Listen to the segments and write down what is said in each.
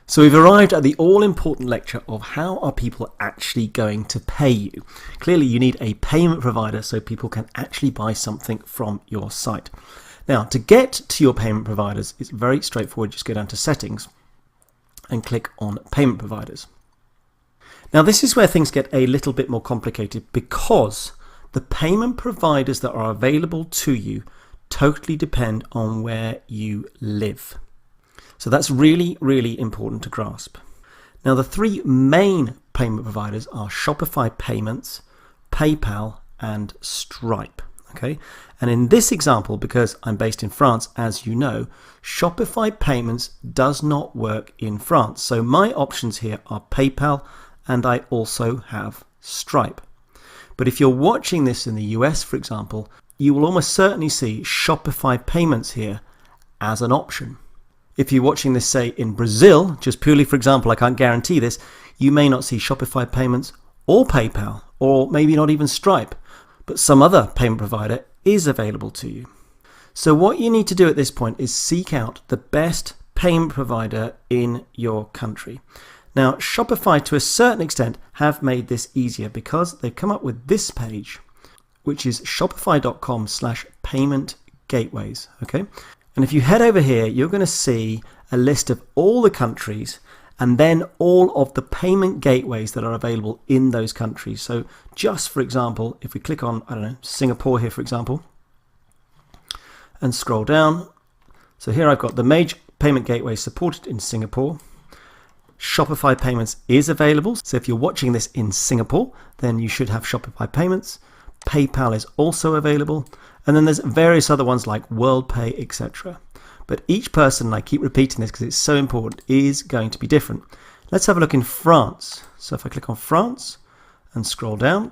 So we've arrived at the all-important lecture of how are people actually going to pay you. Clearly you need a payment provider so people can actually buy something from your site. Now to get to your payment providers, it's very straightforward. Just go down to settings and click on payment providers. Now this is where things get a little bit more complicated because the payment providers that are available to you totally depend on where you live. So that's really, really important to grasp. Now the three main payment providers are Shopify Payments, PayPal and Stripe. Okay, and in this example, because I'm based in France, as you know, Shopify Payments does not work in France. So my options here are PayPal and I also have Stripe. But if you're watching this in the US, for example, you will almost certainly see Shopify Payments here as an option. If you're watching this, say, in Brazil, just purely for example, I can't guarantee this, you may not see Shopify Payments or PayPal, or maybe not even Stripe, but some other payment provider is available to you. So what you need to do at this point is seek out the best payment provider in your country. Now, Shopify, to a certain extent, have made this easier because they've come up with this page, which is shopify.com/payment gateways. Okay. And if you head over here, you're going to see a list of all the countries and then all of the payment gateways that are available in those countries. So just for example, if we click on, I don't know, Singapore here, for example, and scroll down. So here I've got the major payment gateways supported in Singapore. Shopify Payments is available. So if you're watching this in Singapore, then you should have Shopify Payments. PayPal is also available. And then there's various other ones like WorldPay, etc. But each person, and I keep repeating this because it's so important, is going to be different. Let's have a look in France. So if I click on France and scroll down,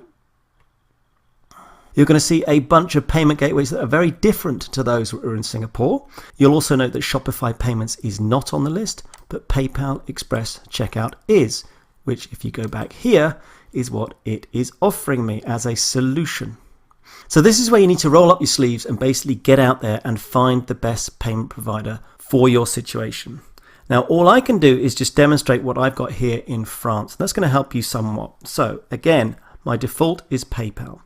you're going to see a bunch of payment gateways that are very different to those that are in Singapore. You'll also note that Shopify Payments is not on the list, but PayPal Express Checkout is, which if you go back here, is what it is offering me as a solution. So this is where you need to roll up your sleeves and basically get out there and find the best payment provider for your situation. Now, all I can do is just demonstrate what I've got here in France. That's going to help you somewhat. So again, my default is PayPal.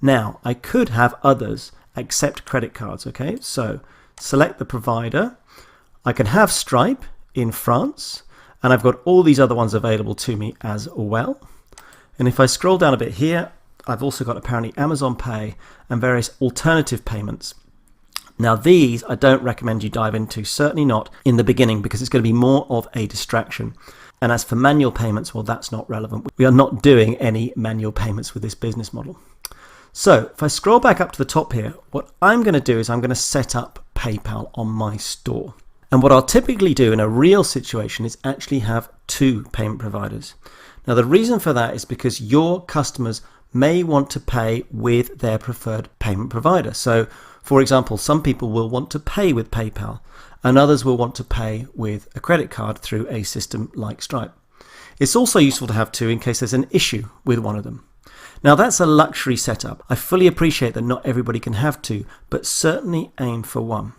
Now, I could have others accept credit cards. Okay, so select the provider. I can have Stripe in France, and I've got all these other ones available to me as well. And if I scroll down a bit here, I've also got apparently Amazon Pay and various alternative payments. Now these I don't recommend you dive into, certainly not in the beginning, because it's going to be more of a distraction. And as for manual payments, well, that's not relevant. We are not doing any manual payments with this business model. So if I scroll back up to the top here, what I'm going to do is I'm going to set up PayPal on my store. And what I'll typically do in a real situation is actually have two payment providers. Now the reason for that is because your customers may want to pay with their preferred payment provider. So for example, some people will want to pay with PayPal and others will want to pay with a credit card through a system like Stripe. It's also useful to have two in case there's an issue with one of them. Now that's a luxury setup. I fully appreciate that not everybody can have two, but certainly aim for one.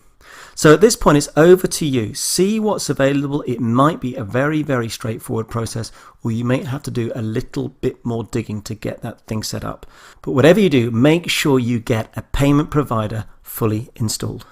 So at this point, it's over to you. See what's available. It might be a very, very straightforward process, or you may have to do a little bit more digging to get that thing set up. But whatever you do, make sure you get a payment provider fully installed.